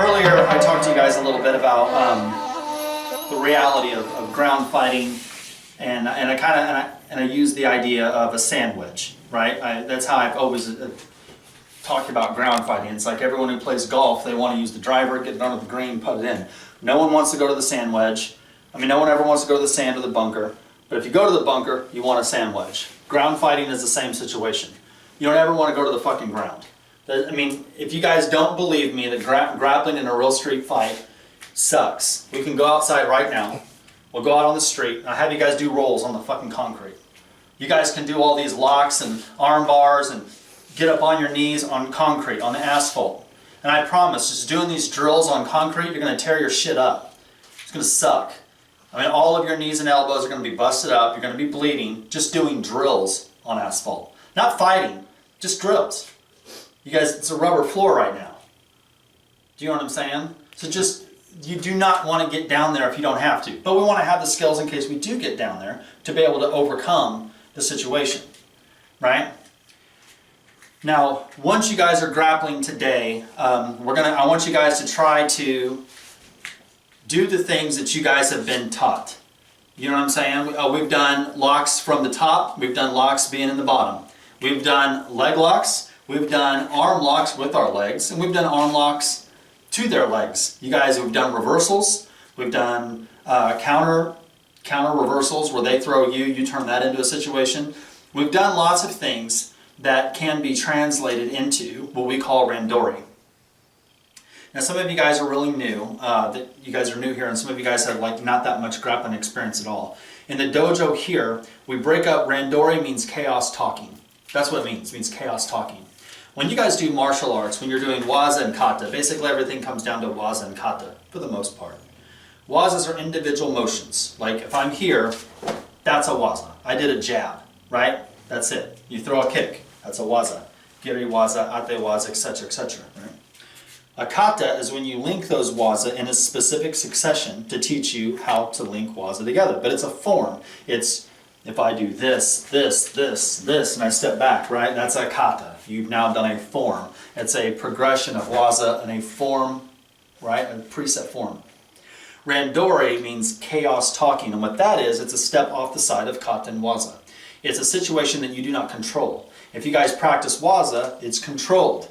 earlier I talked to you guys a little bit about the reality of ground fighting, and I used the idea of a sandwich, right? That's how I've always talked about ground fighting. It's like everyone who plays golf, they want to use the driver, get it under the green, put it in. No one wants to go to the sand wedge. I mean, no one ever wants to go to the sand or the bunker. But if you go to the bunker, you want a sand wedge. Ground fighting is the same situation. You don't ever want to go to the fucking ground. I mean, if you guys don't believe me that grappling in a real street fight sucks, we can go outside right now. We'll go out on the street. I'll have you guys do rolls on the fucking concrete. You guys can do all these locks and arm bars and get up on your knees on concrete, on the asphalt. And I promise, just doing these drills on concrete, you're going to tear your shit up. It's going to suck. I mean, all of your knees and elbows are going to be busted up. You're going to be bleeding just doing drills on asphalt. Not fighting, just drills. You guys, it's a rubber floor right now. Do you know what I'm saying? So just, you do not want to get down there if you don't have to. But we want to have the skills in case we do get down there to be able to overcome the situation, right? Now, once you guys are grappling today, I want you guys to try to do the things that you guys have been taught. You know what I'm saying? We've done locks from the top. We've done locks being in the bottom. We've done leg locks. We've done arm locks with our legs. And we've done arm locks to their legs. You guys have done reversals. We've done counter reversals where they throw you, you turn that into a situation. We've done lots of things that can be translated into what we call randori. Now, some of you guys are really new, that you guys are new here, and some of you guys have like not that much grappling experience at all. In the dojo here, we break up randori means chaos talking. That's what it means. It means chaos talking. When you guys do martial arts, when you're doing waza and kata, basically everything comes down to waza and kata for the most part. Wazas are individual motions. Like if I'm here, that's a waza. I did a jab, right? That's it. You throw a kick, that's a waza. Giri waza, ate waza, etc., etc. Right? A kata is when you link those waza in a specific succession to teach you how to link waza together. But it's a form. It's if I do this, this, this, this, and I step back, right? That's a kata. You've now done a form. It's a progression of waza in a form, right? A preset form. Randori means chaos talking, and what that is, it's a step off the side of kata and waza. It's a situation that you do not control. If you guys practice waza, it's controlled,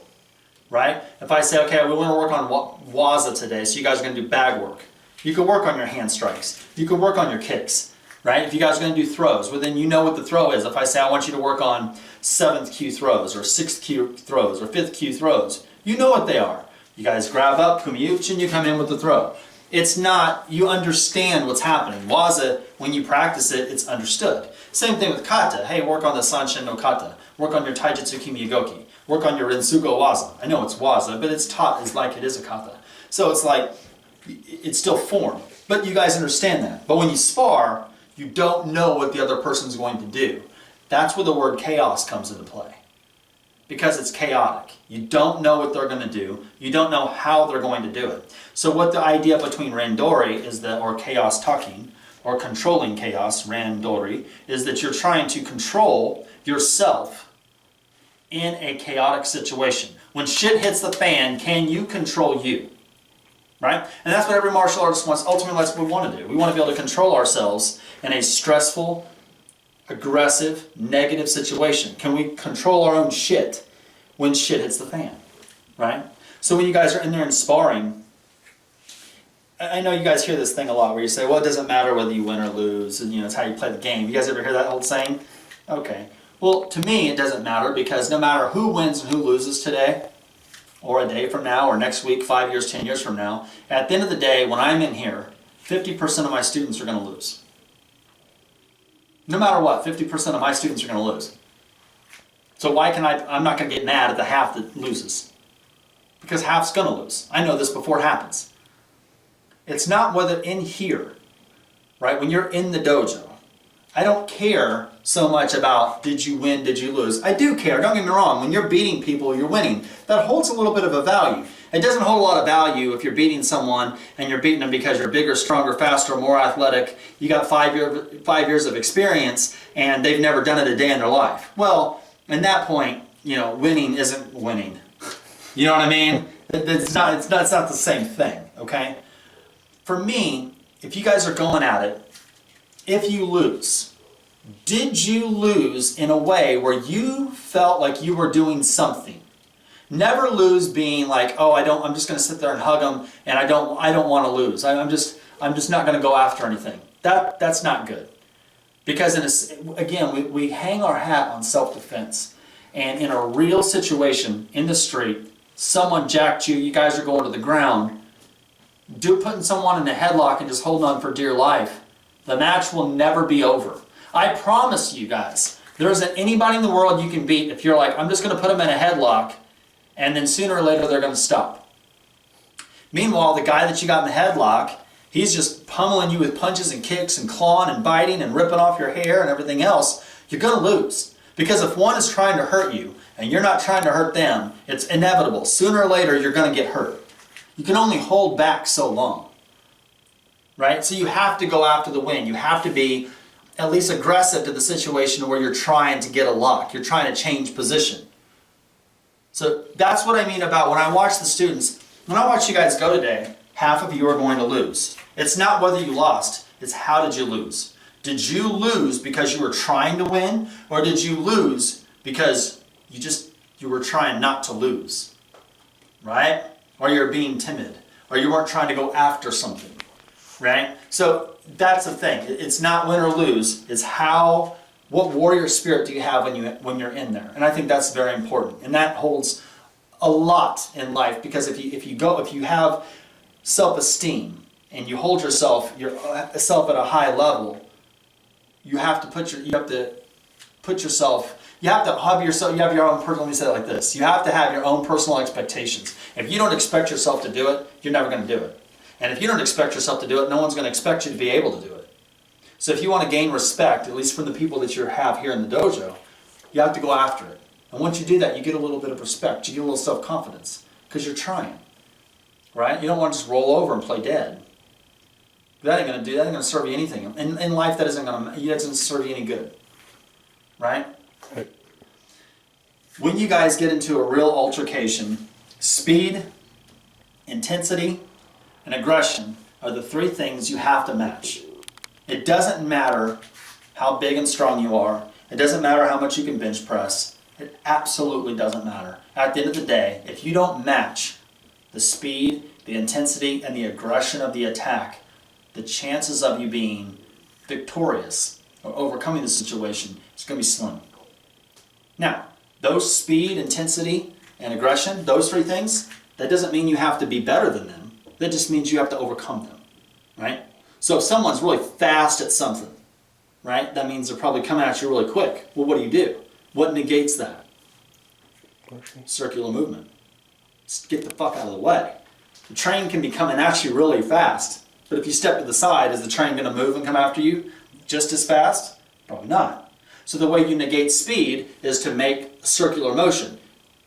right? If I say, okay, we want to work on waza today, so you guys are going to do bag work. You can work on your hand strikes. You can work on your kicks, right? If you guys are going to do throws, well then you know what the throw is. If I say I want you to work on 7th kyu throws, or 6th kyu throws, or 5th kyu throws, you know what they are. You guys grab up, kumiyuchi, and you come in with the throw. It's not, you understand what's happening. Waza, when you practice it, it's understood. Same thing with kata. Hey, work on the sanshin no kata. Work on your taijutsu kimiyagoki. Work on your rinsugo waza. I know it's waza, but it's taught as like it is a kata. So it's like, it's still form. But you guys understand that. But when you spar, you don't know what the other person's going to do. That's where the word chaos comes into play. Because it's chaotic. You don't know what they're going to do. You don't know how they're going to do it. So what the idea between randori is that, or chaos talking, or controlling chaos, randori, is that you're trying to control yourself in a chaotic situation. When shit hits the fan, can you control you? Right? And that's what every martial artist wants. Ultimately, that's what we want to do. We want to be able to control ourselves in a stressful, aggressive, negative situation. Can we control our own shit when shit hits the fan? Right? So when you guys are in there and sparring, I know you guys hear this thing a lot where you say, well, it doesn't matter whether you win or lose, and it's how you play the game. You guys ever hear that old saying? Okay. Well, to me, it doesn't matter, because no matter who wins and who loses today, or a day from now, or next week, 5 years, 10 years from now, at the end of the day, when I'm in here, 50% of my students are going to lose. No matter what, 50% of my students are going to lose. So why can I'm not going to get mad at the half that loses. Because half's going to lose. I know this before it happens. It's not whether in here, right, when you're in the dojo, I don't care so much about did you win, did you lose. I do care, don't get me wrong, when you're beating people, you're winning. That holds a little bit of a value. It doesn't hold a lot of value if you're beating someone and you're beating them because you're bigger, stronger, faster, more athletic, you got 5 years of experience and they've never done it a day in their life. Well, at that point, winning isn't winning. You know what I mean? It's not the same thing, okay? For me, if you guys are going at it, if you lose, did you lose in a way where you felt like you were doing something? Never lose being like, oh, I'm just going to sit there and hug them, and I don't want to lose. I'm just not going to go after anything. That's not good. Because again, we hang our hat on self-defense, and in a real situation in the street, someone jacked you, you guys are going to the ground, putting someone in a headlock and just holding on for dear life, the match will never be over. I promise you guys, there isn't anybody in the world you can beat if you're like, I'm just going to put them in a headlock, and then sooner or later they're going to stop. Meanwhile, the guy that you got in the headlock, he's just pummeling you with punches and kicks and clawing and biting and ripping off your hair and everything else. You're going to lose. Because if one is trying to hurt you and you're not trying to hurt them, it's inevitable. Sooner or later, you're going to get hurt. You can only hold back so long. Right? So you have to go after the win. You have to be at least aggressive to the situation where you're trying to get a lock. You're trying to change position. So that's what I mean about when I watch the students. When I watch you guys go today, half of you are going to lose. It's not whether you lost, it's how did you lose. Did you lose because you were trying to win, or did you lose because you were trying not to lose? Right? Or you're being timid, or you weren't trying to go after something. Right? So that's the thing. It's not win or lose, it's what warrior spirit do you have when you're in there? And I think that's very important. And that holds a lot in life, because if you have self-esteem and you hold yourself at a high level, you have to have your own personal, let me say it like this, you have to have your own personal expectations. If you don't expect yourself to do it, you're never going to do it. And if you don't expect yourself to do it, no one's going to expect you to be able to do it. So if you want to gain respect, at least from the people that you have here in the dojo, you have to go after it. And once you do that, you get a little bit of respect, you get a little self-confidence, because you're trying. Right? You don't want to just roll over and play dead. That ain't going to serve you anything. In life, that doesn't serve you any good. Right? When you guys get into a real altercation, speed, intensity, and aggression are the three things you have to match. It doesn't matter how big and strong you are. It doesn't matter how much you can bench press. It absolutely doesn't matter. At the end of the day, if you don't match the speed, the intensity, and the aggression of the attack, the chances of you being victorious or overcoming the situation is going to be slim. Now, those speed, intensity, and aggression, those three things, that doesn't mean you have to be better than them. That just means you have to overcome them, right? So if someone's really fast at something, right, that means they're probably coming at you really quick. Well, what do? What negates that? Circular movement. Just get the fuck out of the way. The train can be coming at you really fast, but if you step to the side, is the train going to move and come after you just as fast? Probably not. So the way you negate speed is to make circular motion.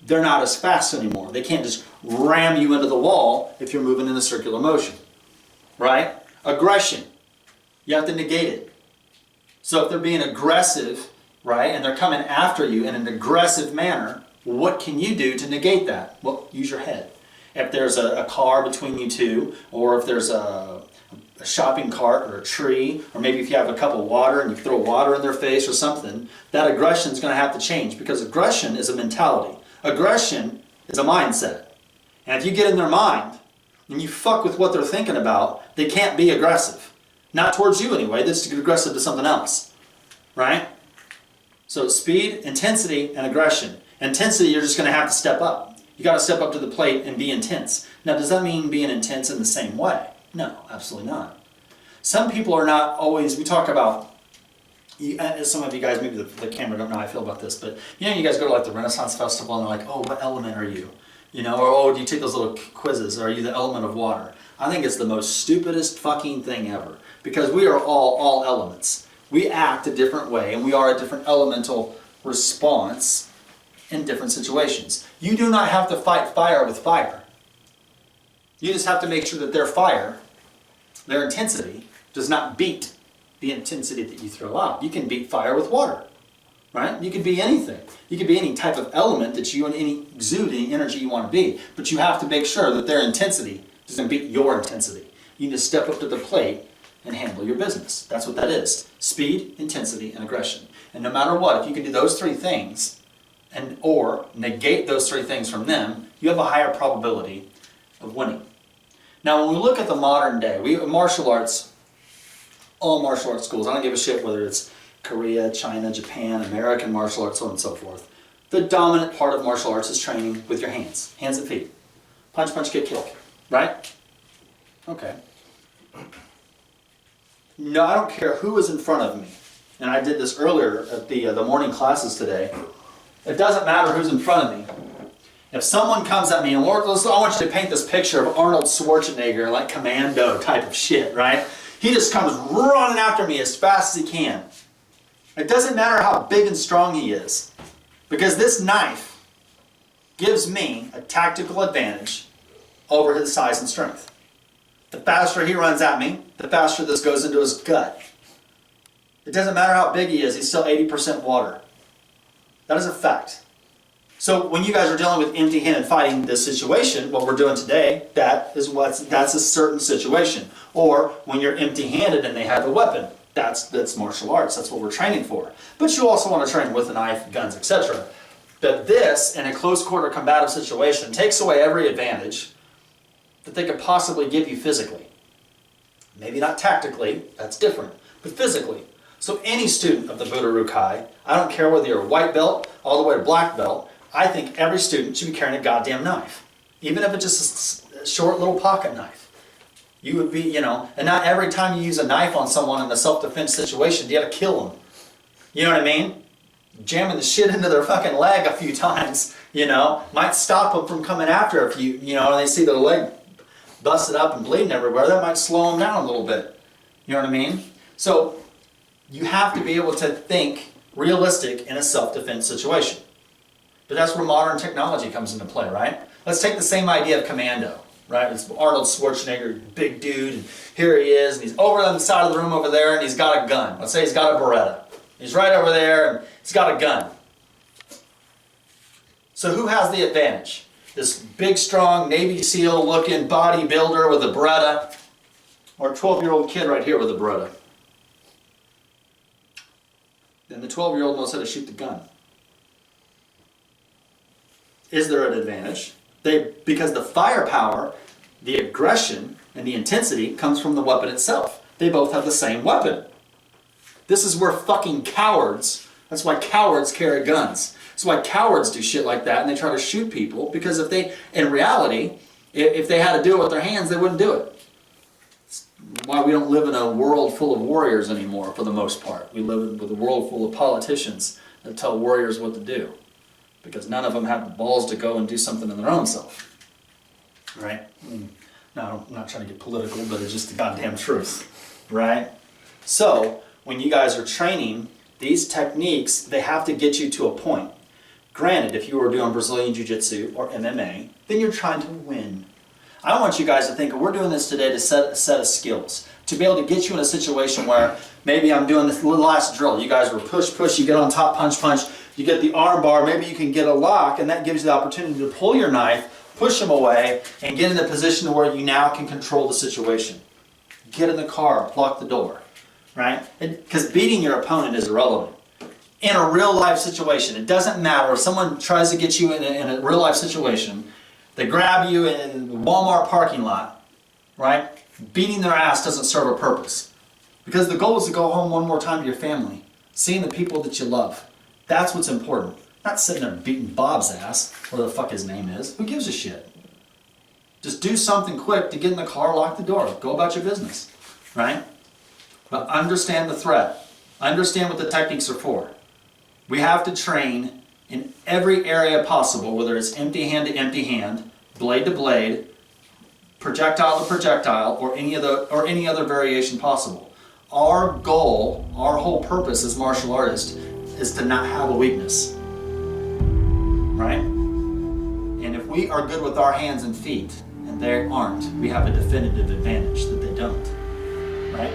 They're not as fast anymore. They can't just ram you into the wall if you're moving in a circular motion. Right? Aggression. You have to negate it. So if they're being aggressive, right, and they're coming after you in an aggressive manner, what can you do to negate that? Well, use your head. If there's a car between you two, or if there's a shopping cart or a tree, or maybe if you have a cup of water and you throw water in their face or something, that aggression is going to have to change, because aggression is a mentality. Aggression is a mindset. And if you get in their mind and you fuck with what they're thinking about, they can't be aggressive. Not towards you anyway, they're just aggressive to something else. Right? So speed, intensity, and aggression. Intensity, you're just going to have to step up. You got to step up to the plate and be intense. Now, does that mean being intense in the same way? No, absolutely not. Some people are not always, we talk about, some of you guys, maybe the camera don't know how I feel about this, but you guys go to like the Renaissance Festival and they're like, oh, what element are you? Or oh, do you take those little quizzes? Are you the element of water? I think it's the most stupidest fucking thing ever, because we are all elements. We act a different way, and we are a different elemental response in different situations. You do not have to fight fire with fire. You just have to make sure that their fire, their intensity, does not beat the intensity that you throw out. You can beat fire with water. right? You could be anything. You could be any type of element that you and any exude any energy you want to be, but you have to make sure that their intensity doesn't beat your intensity. You need to step up to the plate and handle your business. That's what that is. Speed, intensity, and aggression. And no matter what, if you can do those three things or negate those three things from them, you have a higher probability of winning. Now, when we look at the modern day, martial arts, all martial arts schools, I don't give a shit whether it's Korea, China, Japan, American martial arts, so on and so forth. The dominant part of martial arts is training with your hands and feet. Punch, punch, kick, kick, right? Okay. No, I don't care who is in front of me. And I did this earlier at the morning classes today. It doesn't matter who's in front of me. If someone comes at me, and I want you to paint this picture of Arnold Schwarzenegger, like commando type of shit, right? He just comes running after me as fast as he can. It doesn't matter how big and strong he is, because this knife gives me a tactical advantage over his size and strength. The faster he runs at me, the faster this goes into his gut. It doesn't matter how big he is, he's still 80% water. That is a fact. So when you guys are dealing with empty-handed fighting this situation, what we're doing today, that's a certain situation. Or when you're empty-handed and they have a weapon, that's martial arts. That's what we're training for. But you also want to train with a knife, guns, etc. But this, in a close quarter combative situation, takes away every advantage that they could possibly give you physically. Maybe not tactically, that's different, but physically. So any student of the Budo Rukai, I don't care whether you're a white belt all the way to black belt, I think every student should be carrying a goddamn knife. Even if it's just a short little pocket knife. You would be, and not every time you use a knife on someone in a self-defense situation, you gotta kill them. You know what I mean? Jamming the shit into their fucking leg a few times, might stop them from coming after if they see their leg busted up and bleeding everywhere, that might slow them down a little bit. You know what I mean? So, you have to be able to think realistic in a self-defense situation. But that's where modern technology comes into play, right? Let's take the same idea of commando, right? It's Arnold Schwarzenegger, big dude, and here he is, and he's over on the side of the room over there, and he's got a gun. Let's say he's got a Beretta. He's right over there, and he's got a gun. So who has the advantage? This big, strong, Navy SEAL looking bodybuilder with a Beretta, or a 12-year-old kid right here with a Beretta? Then the 12-year-old knows how to shoot the gun. Is there an advantage? Because the firepower, the aggression, and the intensity comes from the weapon itself. They both have the same weapon. This is where fucking cowards, that's why cowards carry guns. That's why cowards do shit like that and they try to shoot people, because in reality, if they had to do it with their hands, they wouldn't do it. It's why we don't live in a world full of warriors anymore, for the most part. We live with a world full of politicians that tell warriors what to do, because none of them have the balls to go and do something in their own self. Right? No, I'm not trying to get political, but it's just the goddamn truth. Right? So, when you guys are training, these techniques, they have to get you to a point. Granted, if you were doing Brazilian Jiu-Jitsu or MMA, then you're trying to win. I want you guys to think, we're doing this today to set a set of skills, to be able to get you in a situation where maybe I'm doing this last drill. You guys were push, you get on top, punch, you get the arm bar, maybe you can get a lock, and that gives you the opportunity to pull your knife, push them away, and get in a position where you now can control the situation. Get in the car, lock the door, right? Because beating your opponent is irrelevant. In a real life situation, it doesn't matter if someone tries to get you in a real life situation, they grab you in the Walmart parking lot, right? Beating their ass doesn't serve a purpose. Because the goal is to go home one more time to your family, seeing the people that you love. That's what's important. Not sitting there beating Bob's ass, whatever the fuck his name is. Who gives a shit? Just do something quick to get in the car, lock the door, go about your business, right? But understand the threat. Understand what the techniques are for. We have to train in every area possible, whether it's empty hand to empty hand, blade to blade, projectile to projectile, or any other variation possible. Our goal, our whole purpose as martial artists, is to not have a weakness, right? And if we are good with our hands and feet, and they aren't, we have a definitive advantage that they don't, right?